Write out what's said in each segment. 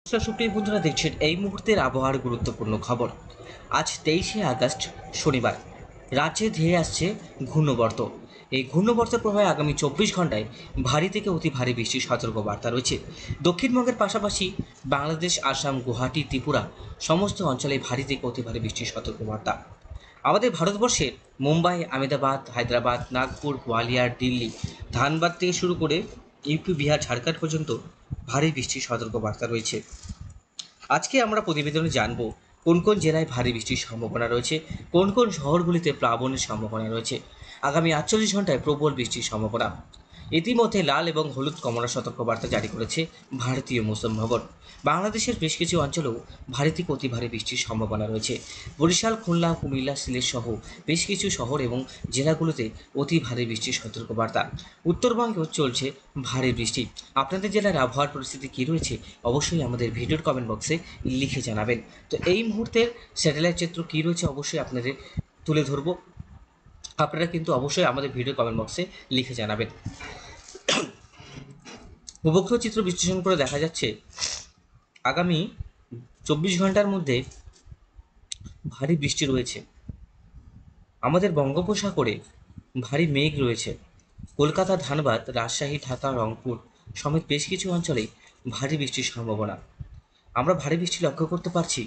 সুপ্রিয় বন্ধুরা, দেখছেন এই মুহূর্তের আবহাওয়ার গুরুত্বপূর্ণ খবর। আজ 23শে আগস্ট, শনিবার। রাজ্যে ধেয়ে আসছে ঘূর্ণবর্ত। এই ঘূর্ণবর্তের প্রভাবে আগামী 24 ঘন্টায় ভারী থেকে অতি ভারী বৃষ্টির সতর্কবার্তা রয়েছে। দক্ষিণবঙ্গের পাশাপাশি বাংলাদেশ, আসাম, গুয়াহাটি, ত্রিপুরা সমস্ত অঞ্চলে ভারী থেকে অতি ভারী বৃষ্টির সতর্কবার্তা। আমাদের ভারতবর্ষের মুম্বাই, আহমেদাবাদ, হায়দ্রাবাদ, নাগপুর, গোয়ালিয়র, দিল্লি, ধানবাদ থেকে শুরু করে ইউপি, বিহার, ঝাড়খণ্ড পর্যন্ত ভারী বৃষ্টির সতর্কবার্তা রয়েছে। আজকে আমরা প্রতিবেদনে জানব কোন কোন জেলায় ভারী বৃষ্টির সম্ভাবনা রয়েছে, কোন কোন শহরগুলিতে প্লাবনের সম্ভাবনা রয়েছে। আগামী 48 ঘন্টায় প্রবল বৃষ্টির সম্ভাবনা। ইতিমধ্যে লাল এবং হলুদ কমলা সতর্কবার্তা জারি করেছে ভারতীয় মৌসুম ভবন। বাংলাদেশের বেশ কিছু অঞ্চলেও ভারী থেকে অতি ভারী বৃষ্টির সম্ভাবনা রয়েছে। বরিশাল, খুলনা, কুমিল্লা, সিলেট সহ বেশ কিছু শহর এবং জেলাগুলোতে অতি ভারী বৃষ্টির সতর্কবার্তা। উত্তরবঙ্গেও চলছে ভারী বৃষ্টি। আপনাদের জেলার আবহাওয়ার পরিস্থিতি কী রয়েছে অবশ্যই আমাদের ভিডিওর কমেন্ট বক্সে লিখে জানাবেন। তো এই মুহূর্তের স্যাটেলাইট চিত্র কী রয়েছে অবশ্যই আপনাদের তুলে ধরবো। আপনারা কিন্তু অবশ্যই আমাদের ভিডিও কমেন্ট বক্সে লিখে জানাবেন। উপগ্রহ চিত্র বিশ্লেষণ করে দেখা যাচ্ছে আগামী 24 ঘন্টার মধ্যে ভারী বৃষ্টি রয়েছে। আমাদের বঙ্গোপসাগরে ভারী মেঘ রয়েছে। কলকাতা, ধানবাদ, রাজশাহী, ঢাকা, রংপুর সমেত বেশ কিছু অঞ্চলে ভারী বৃষ্টির সম্ভাবনা আমরা ভারী বৃষ্টি লক্ষ্য করতে পারছি।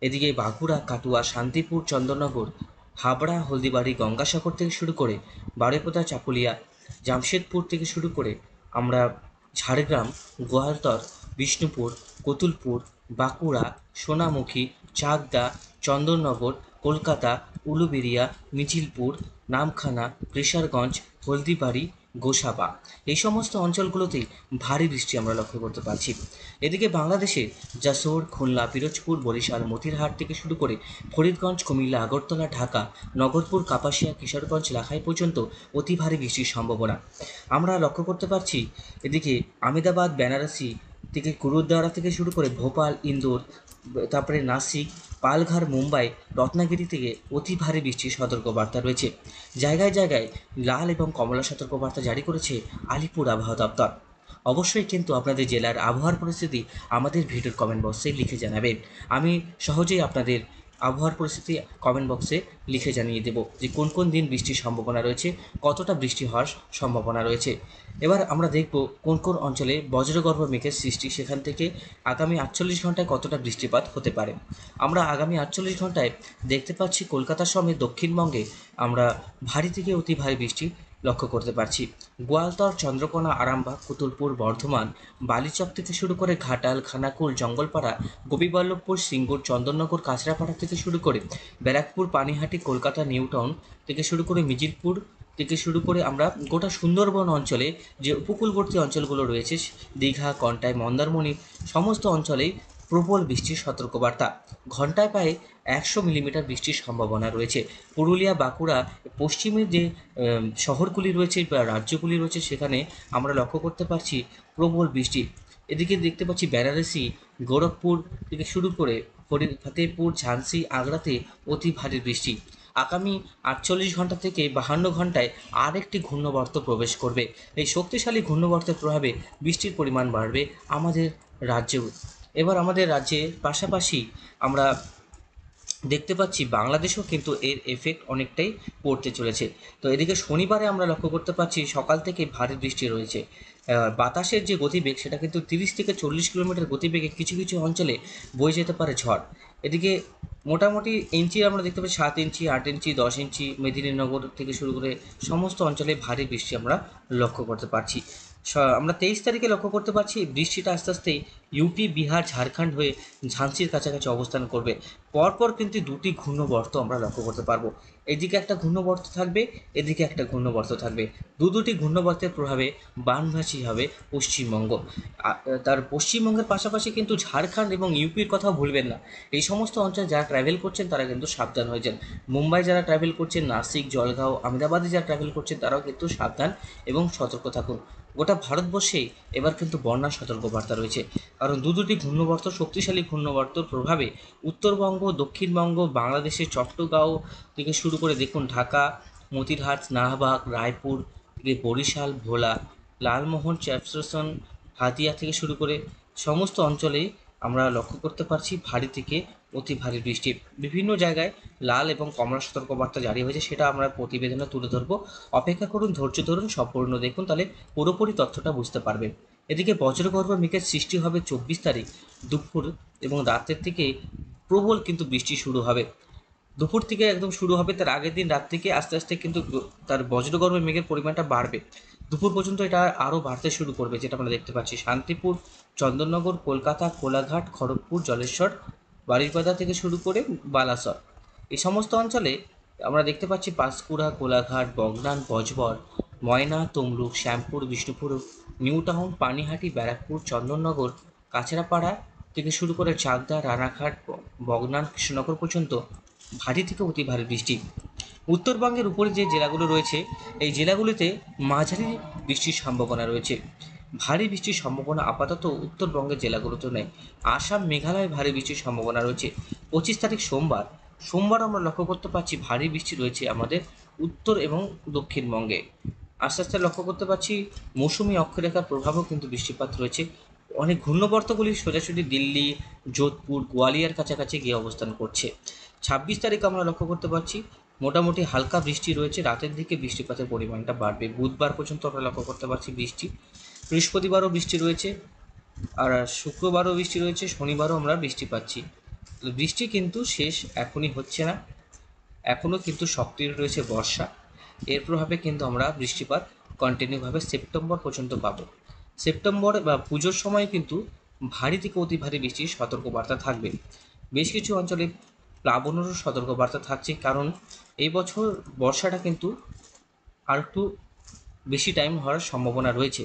এদিকে বাঁকুড়া, কাটুয়া, শান্তিপুর, চন্দননগর, হাবড়া, হলদিবাড়ি, গঙ্গাসাগর থেকে শুরু করে বারুইপুর, চাকুলিয়া, জামশেদপুর থেকে শুরু করে আমরা ঝাড়গ্রাম, গোয়ালতর, বিষ্ণুপুর, কতুলপুর, বাঁকুড়া, সোনামুখী, চাকদা, চন্দননগর, কলকাতা, উলুবেড়িয়া, মিছিলপুর, নামখানা, কেশরগঞ্জ, হলদিবাড়ি, গোসাবা এই সমস্ত অঞ্চলগুলোতেই ভারী বৃষ্টি আমরা লক্ষ্য করতে পারছি। এদিকে বাংলাদেশের যশোর, খুলনা, পিরোজপুর, বরিশাল, মতিরহাট থেকে শুরু করে ফরিদগঞ্জ, কুমিল্লা, আগরতলা, ঢাকা, নগরপুর, কাপাসিয়া, কিশোরগঞ্জ, লাখাই পর্যন্ত অতি ভারী বৃষ্টির সম্ভাবনা আমরা লক্ষ্য করতে পারছি। এদিকে আমেদাবাদ, বেনারসি থেকে গুরুদ্বারা থেকে শুরু করে ভোপাল, ইন্দোর, তারপরে নাসিক, পালঘর, মুম্বাই, রত্নাগিরি থেকে অতি ভারী বৃষ্টির সতর্কবার্তা রয়েছে। জায়গায় জায়গায় লাল এবং কমলা সতর্কবার্তা জারি করেছে আলিপুর আবহাওয়া দপ্তর। অবশ্যই কিন্তু আপনাদের জেলার আবহাওয়ার পরিস্থিতি আমাদের ভিডিওর কমেন্ট বক্সে লিখে জানাবেন। আমি সহজেই আপনাদের আবহাওয়ার পরিস্থিতি কমেন্ট বক্সে লিখে জানিয়ে দেব যে কোন কোন দিন বৃষ্টির সম্ভাবনা রয়েছে, কতটা বৃষ্টি হওয়ার সম্ভাবনা রয়েছে। এবার আমরা দেখব কোন কোন অঞ্চলে বজ্রগর্ভ মেঘের সৃষ্টি, সেখান থেকে আগামী 48 ঘন্টায় কতটা বৃষ্টিপাত হতে পারে। আমরা আগামী 48 ঘন্টায় দেখতে পাচ্ছি কলকাতা সমেত দক্ষিণবঙ্গে আমরা ভারী থেকে অতি ভারী বৃষ্টি লক্ষ্য করতে পারছি। গোয়ালতর, চন্দ্রকোনা, আরামবাগ, কুতুলপুর, বর্ধমান, বালিচক থেকে শুরু করে ঘাটাল, খানাকুল, জঙ্গলপাড়া, গোপীবল্লভপুর, সিঙ্গুর, চন্দননগর, কাঁচরাপাড়া থেকে শুরু করে ব্যারাকপুর, পানিহাটি, কলকাতা, নিউটাউন থেকে শুরু করে মিজিলপুর থেকে শুরু করে আমরা গোটা সুন্দরবন অঞ্চলে যে উপকূলবর্তী অঞ্চলগুলো রয়েছে, দীঘা, কন্টাই, মন্দারমণি সমস্ত অঞ্চলেই প্রবল বৃষ্টির সতর্কবার্তা। ঘন্টায় প্রায় 100 মিলিমিটার বৃষ্টির সম্ভাবনা রয়েছে। পুরুলিয়া, বাঁকুড়া, পশ্চিমের যে শহরগুলি রয়েছে বা রাজ্যগুলি রয়েছে সেখানে আমরা লক্ষ্য করতে পারছি প্রবল বৃষ্টি। এদিকে দেখতে পাচ্ছি বেনারসি, গোরখপুর থেকে শুরু করে ফতেহপুর, ঝান্সি, আগ্রাতে অতি ভারী বৃষ্টি। আগামী 48 ঘন্টা থেকে 52 ঘন্টায় আরেকটি ঘূর্ণবর্ত প্রবেশ করবে। এই শক্তিশালী ঘূর্ণবর্তের প্রভাবে বৃষ্টির পরিমাণ বাড়বে আমাদের রাজ্যেও। এবার আমাদের রাজ্যের পাশাপাশি আমরা দেখতে পাচ্ছি বাংলাদেশেও কিন্তু এর এফেক্ট অনেকটাই পড়তে চলেছে। তো এদিকে শনিবারে আমরা লক্ষ্য করতে পারছি সকাল থেকে ভারী বৃষ্টি রয়েছে। বাতাসের যে গতিবেগ সেটা কিন্তু 30 থেকে 40 কিলোমিটার গতিবেগে কিছু কিছু অঞ্চলে বয়ে যেতে পারে ঝড়। এদিকে মোটামুটি ইঞ্চি আমরা দেখতে পাচ্ছি 7 ইঞ্চি, 8 ইঞ্চি, 10 ইঞ্চি, মেদিনীনগর থেকে শুরু করে সমস্ত অঞ্চলে ভারী বৃষ্টি আমরা লক্ষ্য করতে পারছি। আমরা 23 তারিখে লক্ষ্য করতে পারছি বৃষ্টিটা আস্তে আস্তে ইউপি, বিহার, ঝাড়খণ্ড হয়ে ঝাঁসির কাছাকাছি অবস্থান করবে। পরপর কিন্তু দুটি ঘূর্ণবর্ত আমরা লক্ষ্য করতে পারবো। এদিকে একটা ঘূর্ণবর্ত থাকবে, এদিকে একটা ঘূর্ণবর্ত থাকবে। দুটি ঘূর্ণবর্তের প্রভাবে বানভাসী হবে পশ্চিমবঙ্গ। তার পশ্চিমবঙ্গের পাশাপাশি কিন্তু ঝাড়খণ্ড এবং ইউপির কথাও ভুলবেন না। এই সমস্ত অঞ্চলে যারা ট্রাভেল করছেন তারা কিন্তু সাবধান হয়ে যান। মুম্বাই যারা ট্রাভেল করছেন, নাসিক, জলগাঁও, আহমেদাবাদে যারা ট্রাভেল করছেন তারাও কিন্তু সাবধান এবং সতর্ক থাকুন। গোটা ভারতবর্ষেই এবার কিন্তু বন্যার সতর্কবার্তা রয়েছে, কারণ দুটি ঘূর্ণবর্ত, শক্তিশালী ঘূর্ণবর্তর প্রভাবে উত্তরবঙ্গ, দক্ষিণবঙ্গ, বাংলাদেশের চট্টগাঁও থেকে শুরু করে দেখুন ঢাকা, মতিরহাট, শাহবাগ, রায়পুর থেকে বরিশাল, ভোলা, লালমোহন, চ্যাপসন, হাতিয়া থেকে শুরু করে সমস্ত অঞ্চলেই আমরা লক্ষ্য করতে পারছি ভারী থেকে অতি ভারী বৃষ্টি। বিভিন্ন জায়গায় লাল এবং কমলা সতর্কবার্তা জারি হয়েছে, সেটা আমরা প্রতিবেদনে তুলে ধরবো। অপেক্ষা করুন, ধৈর্য ধরুন, সম্পূর্ণ দেখুন, তাহলে পুরোপুরি তথ্যটা বুঝতে পারবেন। এদিকে বজ্রগর্ভ মেঘের সৃষ্টি হবে 24 তারিখ দুপুর এবং রাতের থেকে প্রবল কিন্তু বৃষ্টি শুরু হবে। দুপুর থেকে একদম শুরু হবে, তার আগের দিন রাত থেকে আস্তে আস্তে কিন্তু তার বজ্রগর্ভ মেঘের পরিমাণটা বাড়বে। দুপুর পর্যন্ত এটা আরও বাড়তে শুরু করবে, যেটা আমরা দেখতে পাচ্ছি শান্তিপুর, চন্দননগর, কলকাতা, কোলাঘাট, খড়গপুর, জলেশ্বর, বারিপাদা থেকে শুরু করে বালাসর, এই সমস্ত অঞ্চলে আমরা দেখতে পাচ্ছি পাঁশকুড়া, কোলাঘাট, বগনান, বজবর, ময়না, তমলুক, শ্যামপুর, বিষ্ণুপুর, নিউ টাউন, পানিহাটি, ব্যারাকপুর, চন্দননগর, কাছড়াপাড়া থেকে শুরু করে চাকদা, রানাঘাট, বগনান, কৃষ্ণনগর পর্যন্ত ভারী থেকে অতি ভারী বৃষ্টি। উত্তরবঙ্গের উপরে যে জেলাগুলো রয়েছে, এই জেলাগুলিতে মাঝারি বৃষ্টির সম্ভাবনা রয়েছে। ভারী বৃষ্টির সম্ভাবনা আপাতত উত্তরবঙ্গের জেলাগুলোতে নেই। আসাম, মেঘালয়ে ভারী বৃষ্টির সম্ভাবনা রয়েছে। 25 তারিখ সোমবার আমরা লক্ষ্য করতে পারছি ভারী বৃষ্টি রয়েছে আমাদের উত্তর এবং দক্ষিণবঙ্গে। আস্তে আস্তে লক্ষ্য করতে পারছি মৌসুমি অক্ষরেখার প্রভাবও কিন্তু বৃষ্টিপাত রয়েছে। অনেক ঘূর্ণবর্তগুলি সোজাসুজি দিল্লি, যোধপুর, গোয়ালিয়র কাছাকাছি গিয়ে অবস্থান করছে। 26 তারিখ আমরা লক্ষ্য করতে পারছি মোটামুটি হালকা বৃষ্টি রয়েছে, রাতের দিকে বৃষ্টিপাতের পরিমাণটা বাড়বে। বুধবার পর্যন্ত আমরা লক্ষ্য করতে পারছি বৃষ্টি। বৃহস্পতিবারও বৃষ্টি রয়েছে, আর শুক্রবারও বৃষ্টি রয়েছে, শনিবারও আমরা বৃষ্টি পাচ্ছি। বৃষ্টি কিন্তু শেষ এখনই হচ্ছে না, এখনও কিন্তু সক্রিয় রয়েছে বর্ষা। এর প্রভাবে কিন্তু আমরা বৃষ্টিপাত কন্টিনিউভাবে সেপ্টেম্বর পর্যন্ত পাবো। সেপ্টেম্বর বা পুজোর সময় কিন্তু ভারী থেকে অতি ভারী বৃষ্টির সতর্কবার্তা থাকবে। বেশ কিছু অঞ্চলে প্লাবনেরও সতর্কবার্তা থাকছে, কারণ এই বছর বর্ষাটা কিন্তু আর একটু বেশি টাইম হওয়ার সম্ভাবনা রয়েছে।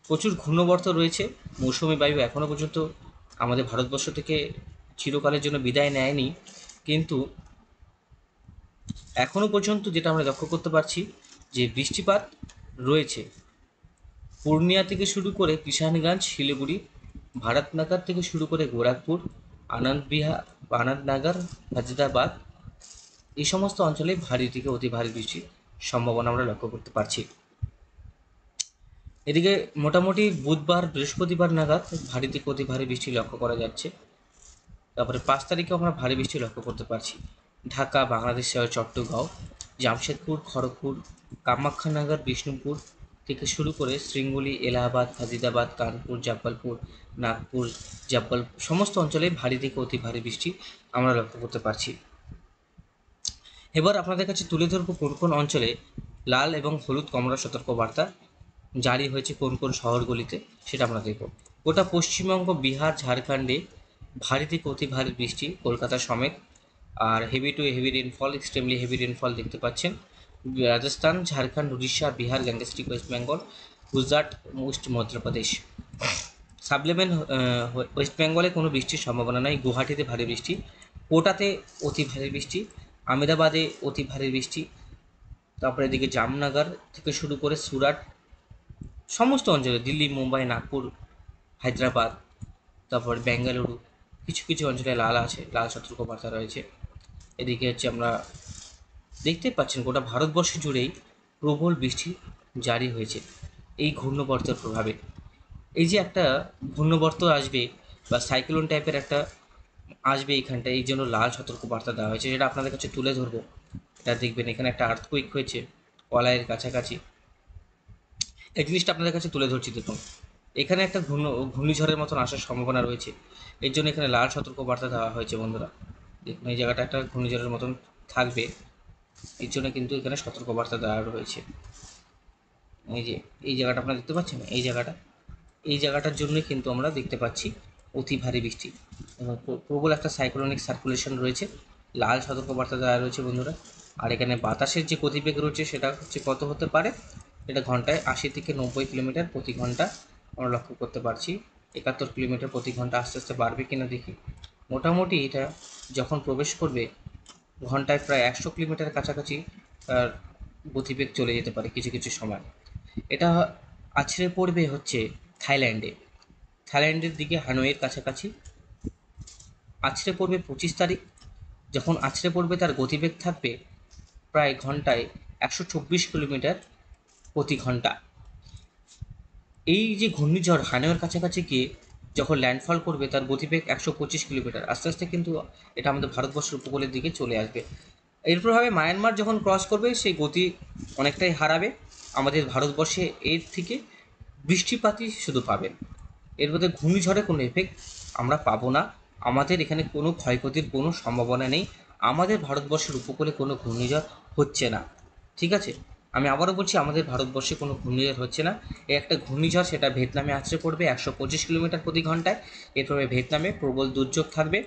প্রচুর ঘূর্ণবর্ত রয়েছে, মৌসুমি বায়ু এখনও পর্যন্ত আমাদের ভারতবর্ষ থেকে চিরকালের জন্য বিদায় নেয়নি, কিন্তু এখনও পর্যন্ত যেটা আমরা লক্ষ্য করতে পারছি যে বৃষ্টিপাত রয়েছে পূর্ণিয়া থেকে শুরু করে কিষানগঞ্জ, শিলিগুড়ি, ভারতনগর থেকে শুরু করে গোরখপুর, আনন্দনগর, ফরিদাবাদ, এই সমস্ত অঞ্চলে ভারী থেকে অতি ভারী বৃষ্টির সম্ভাবনা আমরা লক্ষ্য করতে পারছি। এদিকে মোটামুটি বুধবার, বৃহস্পতিবার নাগাদ ভারী থেকে অতি ভারী বৃষ্টি লক্ষ্য করা যাচ্ছে। তারপরে 5 তারিখে আমরা ভারী বৃষ্টি লক্ষ্য করতে পারছি ঢাকা, বাংলাদেশের চট্টগ্রাম, জামশেদপুর, খড়গপুর, কামাখ্যানগর, বিষ্ণুপুর থেকে শুরু করে শৃঙ্গলি, এলাহাবাদ, ফাজিদাবাদ, কানপুর, জব্বলপুর, নাগপুর, জব্বল সমস্ত অঞ্চলে ভারী থেকে অতি ভারী বৃষ্টি আমরা লক্ষ্য করতে পারছি। এবার আপনাদের কাছে তুলে ধরবো কোন কোন অঞ্চলে লাল এবং হলুদ কমলা সতর্কবার্তা জারি হয়েছে, কোন কোন শহরগুলিতে, সেটা আমরা দেখব। গোটা পশ্চিমবঙ্গ, বিহার, ঝাড়খণ্ডে ভারী থেকে অতি ভারী বৃষ্টি, কলকাতা সমেত। আর heavy to heavy rainfall, extremely heavy rainfall দেখতে পাচ্ছেন Rajasthan, Jharkhand, Orissa, Bihar, gangetic west Bengal, Gujarat, west Madhya Pradesh. সাবলেমেন ওয়েস্ট বেঙ্গলে কোনো বৃষ্টির সম্ভাবনা নাই। গুয়াহাটিতে ভারী বৃষ্টি, কোটাতে অতি ভারী বৃষ্টি, আহমেদাবাদে অতি ভারী বৃষ্টি, তারপরে এদিকে জামনগর থেকে শুরু করে সুরাট, সমস্ত অঞ্চলে দিল্লি, মুম্বাই, নাগপুর, হায়দ্রাবাদ, তারপর বেঙ্গালুরু, কিছু কিছু অঞ্চলে লাল সতর্কবার্তা রয়েছে। এদিকে হচ্ছে আমরা দেখতেই পাচ্ছেন গোটা ভারতবর্ষ জুড়েই প্রবল বৃষ্টি জারি হয়েছে এই ঘূর্ণবর্তের প্রভাবে। এই যে একটা ঘূর্ণবর্ত আসবে বা সাইক্লোন টাইপের একটা আসবে এইখানটায়, এই জন্য লাল সতর্কবার্তা দেওয়া হয়েছে, যেটা আপনাদের কাছে তুলে ধরবো। এটা দেখবেন এখানে একটা আর্থকুইক হয়েছে কলাইয়ের কাছাকাছি, এই জিনিসটা আপনাদের কাছে তুলে ধরছি। দেখুন এখানে একটা ঘূর্ণিঝড়ের মতন আসার সম্ভাবনা রয়েছে, এর জন্য এখানে লাল সতর্কবার্তা দেওয়া হয়েছে বন্ধুরা। দেখুন এই জায়গাটা একটা ঘূর্ণিঝড়ের মতন থাকবে, এর জন্য কিন্তু এখানে সতর্কবার্তা দেওয়া রয়েছে। এই যে এই জায়গাটা আপনারা দেখতে পাচ্ছেন, এই জায়গাটার জন্যই কিন্তু আমরা দেখতে পাচ্ছি অতি ভারী বৃষ্টি এবং প্রবল একটা সাইক্লোনিক সার্কুলেশন রয়েছে, লাল সতর্কবার্তা দেওয়া রয়েছে বন্ধুরা। আর এখানে বাতাসের যে গতিবেগ রয়েছে সেটা হচ্ছে কত হতে পারে, এটা ঘন্টায় 80 থেকে 90 কিলোমিটার প্রতি ঘন্টা আমরা লক্ষ্য করতে পারছি। 71 কিলোমিটার প্রতি ঘন্টা আস্তে আস্তে বাড়বে কিনা দেখি। মোটামুটি এটা যখন প্রবেশ করবে ঘন্টায় প্রায় 100 কিলোমিটার কাছাকাছি তার গতিবেগ চলে যেতে পারে কিছু কিছু সময়। এটা আছড়ে পড়বে হচ্ছে থাইল্যান্ডের দিকে, হানয়ের কাছাকাছি আছড়ে পড়বে 25 তারিখ। যখন আছড়ে পড়বে তার গতিবেগ থাকবে প্রায় ঘন্টায় 124 কিলোমিটার প্রতি ঘন্টা। এই যে ঘূর্ণিঝড় হানয়ের কাছাকাছি গিয়ে যখন ল্যান্ডফল করবে তার গতিবেগ 125 কিলোমিটার, আস্তে আস্তে কিন্তু এটা আমাদের ভারতবর্ষের উপকূলের দিকে চলে আসবে। এরপর হবে মায়ানমার যখন ক্রস করবে সেই গতি অনেকটাই হারাবে। আমাদের ভারতবর্ষে এর থেকে বৃষ্টিপাতই শুধু পাবেন, এর মধ্যে ঘূর্ণিঝড়ে কোনো এফেক্ট আমরা পাবো না। আমাদের এখানে কোনো ক্ষয়ক্ষতির কোনো সম্ভাবনা নেই, আমাদের ভারতবর্ষের উপকূলে কোনো ঘূর্ণিঝড় হচ্ছে না। ঠিক আছে, আমি আবারও বলছি, আমাদের ভারতবর্ষে কোনো ঘূর্ণিঝড় হচ্ছে না। এই একটা ঘূর্ণিঝড়, সেটা ভিয়েতনামে আছড়ে পড়বে 125 কিলোমিটার প্রতি ঘন্টায়। এরপরে ভিয়েতনামে প্রবল দুর্যোগ থাকবে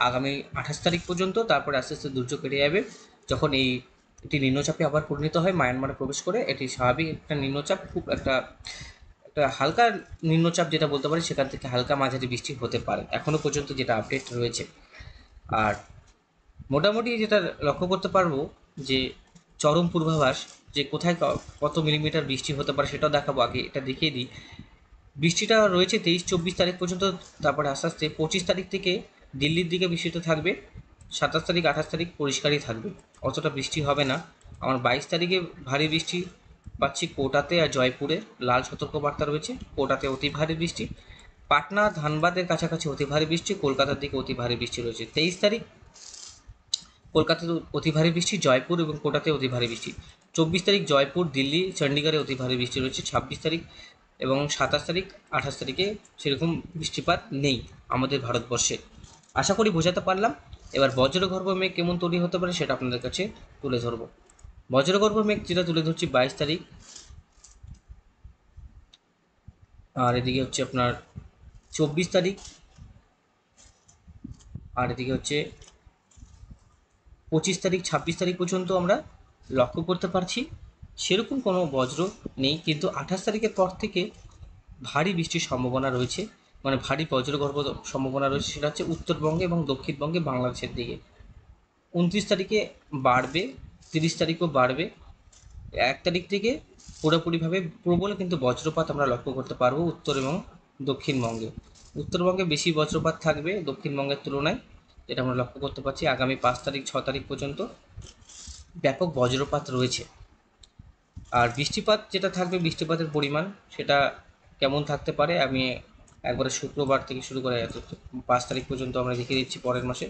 আগামী 28 তারিখ পর্যন্ত, তারপরে আস্তে আস্তে দুর্যোগ কেটে যাবে। যখন এটি নিম্নচাপে আবার পরিণত হয় মায়ানমারে প্রবেশ করে, এটি স্বাভাবিক একটা নিম্নচাপ, খুব একটা একটা হালকা নিম্নচাপ যেটা বলতে পারি, সেখান থেকে হালকা মাঝারি বৃষ্টি হতে পারে এখনও পর্যন্ত যেটা আপডেট রয়েছে। আর মোটামুটি যেটা লক্ষ্য করতে পারবো যে চরম পূর্বাভাস, যে কোথায় কত মিলিমিটার বৃষ্টি হতে পারে সেটাও দেখাবো। আগে এটা দেখিয়ে দিই, বৃষ্টিটা রয়েছে 23-24 তারিখ পর্যন্ত, তারপরে আস্তে আস্তে 25 তারিখ থেকে দিল্লির দিকে বৃষ্টিটা থাকবে, 27 তারিখ 28 তারিখ পরিষ্কারই থাকবে, অতটা বৃষ্টি হবে না। আমার 22 তারিখে ভারী বৃষ্টি পাচ্ছি কোটাতে আর জয়পুরে, লাল সতর্কবার্তা রয়েছে। কোটাতে অতি ভারী বৃষ্টি, পাটনা ধানবাদের কাছাকাছি অতি ভারী বৃষ্টি, কলকাতার দিকে অতি ভারী বৃষ্টি রয়েছে। 23 তারিখ কলকাতাতে অতি ভারী বৃষ্টি, জয়পুর এবং কোটাতে অতি ভারী বৃষ্টি। 24 তারিখ জয়পুর, দিল্লি, চণ্ডীগড়ে অতি ভারী বৃষ্টি রয়েছে। 26 তারিখ এবং 27 তারিখ 28 তারিখে সেরকম বৃষ্টিপাত নেই আমাদের ভারতবর্ষে। আশা করি বোঝাতে পারলাম। এবার বজ্রগর্ভ মেঘ কেমন তৈরি হতে পারে সেটা আপনাদের কাছে তুলে ধরবো। বজ্রগর্ভ মেঘ যেটা তুলে ধরছি 22 তারিখ, আর এদিকে হচ্ছে আপনার 24 তারিখ, আর এদিকে হচ্ছে 25 তারিখ 26 তারিখ পর্যন্ত আমরা লক্ষ্য করতে পারছি। সেরকম কোনো বজ্র নেই, কিন্তু 28 তারিখের পর থেকে ভারী বৃষ্টির সম্ভাবনা রয়েছে, মানে ভারী বজ্রগর্ভ সম্ভাবনা রয়েছে, সেটা হচ্ছে উত্তরবঙ্গে এবং দক্ষিণবঙ্গে বাংলাদেশের দিকে। 29 তারিখে বাড়বে, 30 তারিখও বাড়বে। 1 তারিখ থেকে পুরোপুরিভাবে প্রবল কিন্তু বজ্রপাত আমরা লক্ষ্য করতে পারবো উত্তর এবং দক্ষিণবঙ্গে। উত্তরবঙ্গে বেশি বজ্রপাত থাকবে দক্ষিণবঙ্গের তুলনায়, যেটা আমরা লক্ষ্য করতে পারছি। আগামী 5 তারিখ 6 তারিখ পর্যন্ত ব্যাপক বজ্রপাত রয়েছে। আর বৃষ্টিপাত যেটা থাকবে, বৃষ্টিপাতের পরিমাণ সেটা কেমন থাকতে পারে আমি একবারে শুক্রবার থেকে শুরু করে 5 তারিখ পর্যন্ত আমরা দেখিয়ে দিচ্ছি। পরের মাসে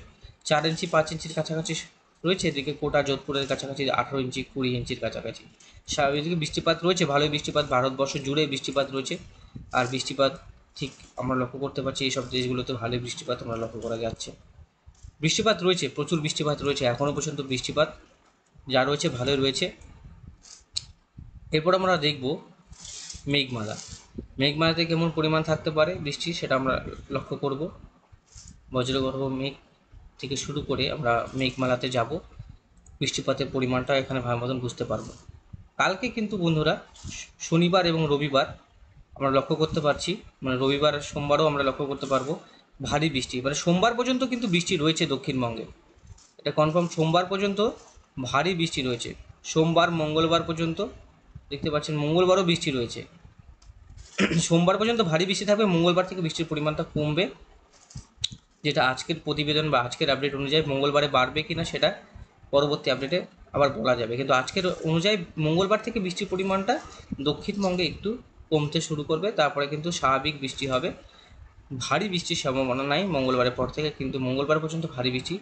4 ইঞ্চি 5 ইঞ্চির কাছাকাছি রয়েছে, এদিকে কোটা যোধপুরের কাছাকাছি 18 ইঞ্চি 20 ইঞ্চির কাছাকাছি এদিকে বৃষ্টিপাত রয়েছে। ভালোই বৃষ্টিপাত ভারতবর্ষ জুড়ে বৃষ্টিপাত রয়েছে। আর বৃষ্টিপাত ঠিক আমরা লক্ষ্য করতে পারছি এইসব দেশগুলোতে ভালোই বৃষ্টিপাত আমরা লক্ষ্য করা যাচ্ছে। বৃষ্টিপাত রয়েছে, প্রচুর বৃষ্টিপাত রয়েছে, এখনও পর্যন্ত বৃষ্টিপাত যা রয়েছে ভালোই রয়েছে। এরপর আমরা দেখব মেঘমালা। মেঘমালাতে কেমন পরিমাণ থাকতে পারে বৃষ্টি সেটা আমরা লক্ষ্য করব। বজ্রগর্ভ মেঘ থেকে শুরু করে আমরা মেঘমালাতে যাব, বৃষ্টিপাতের পরিমাণটা এখানে ভালো মতন বুঝতে পারবো। কালকে কিন্তু বন্ধুরা শনিবার এবং রবিবার আমরা লক্ষ্য করতে পারছি, মানে রবিবার সোমবারও আমরা লক্ষ্য করতে পারবো ভারী বৃষ্টি। এবারে সোমবার পর্যন্ত কিন্তু বৃষ্টি রয়েছে দক্ষিণবঙ্গে, এটা কনফার্ম। সোমবার পর্যন্ত ভারী বৃষ্টি রয়েছে, সোমবার মঙ্গলবার পর্যন্ত দেখতে পাচ্ছেন, মঙ্গলবারও বৃষ্টি রয়েছে। সোমবার পর্যন্ত ভারী বৃষ্টি থাকবে, মঙ্গলবার থেকে বৃষ্টির পরিমাণটা কমবে, যেটা আজকের প্রতিবেদন বা আজকের আপডেট অনুযায়ী। মঙ্গলবারে বাড়বে কিনা সেটা পরবর্তী আপডেটে আবার বলা যাবে, কিন্তু আজকের অনুযায়ী মঙ্গলবার থেকে বৃষ্টির পরিমাণটা দক্ষিণবঙ্গে একটু কমতে শুরু করবে, তারপরে কিন্তু স্বাভাবিক বৃষ্টি হবে। ভারী বৃষ্টির সম্ভাবনা নাই মঙ্গলবারের পর থেকে, কিন্তু মঙ্গলবার পর্যন্ত ভারী বৃষ্টি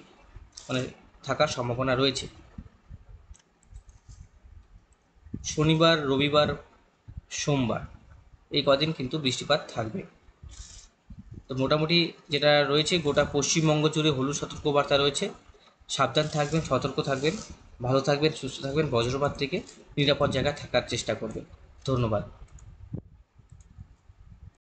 মানে থাকার সম্ভাবনা রয়েছে। শনিবার রবিবার সোমবার এই কদিন কিন্তু বৃষ্টিপাত থাকবে। তো মোটামুটি যেটা রয়েছে গোটা পশ্চিমবঙ্গ জুড়ে হলুদ সতর্কবার্তা রয়েছে। সাবধান থাকবেন, সতর্ক থাকবেন, ভালো থাকবেন, সুস্থ থাকবেন, বজ্রপাত থেকে নিরাপদ জায়গায় থাকার চেষ্টা করবেন। ধন্যবাদ।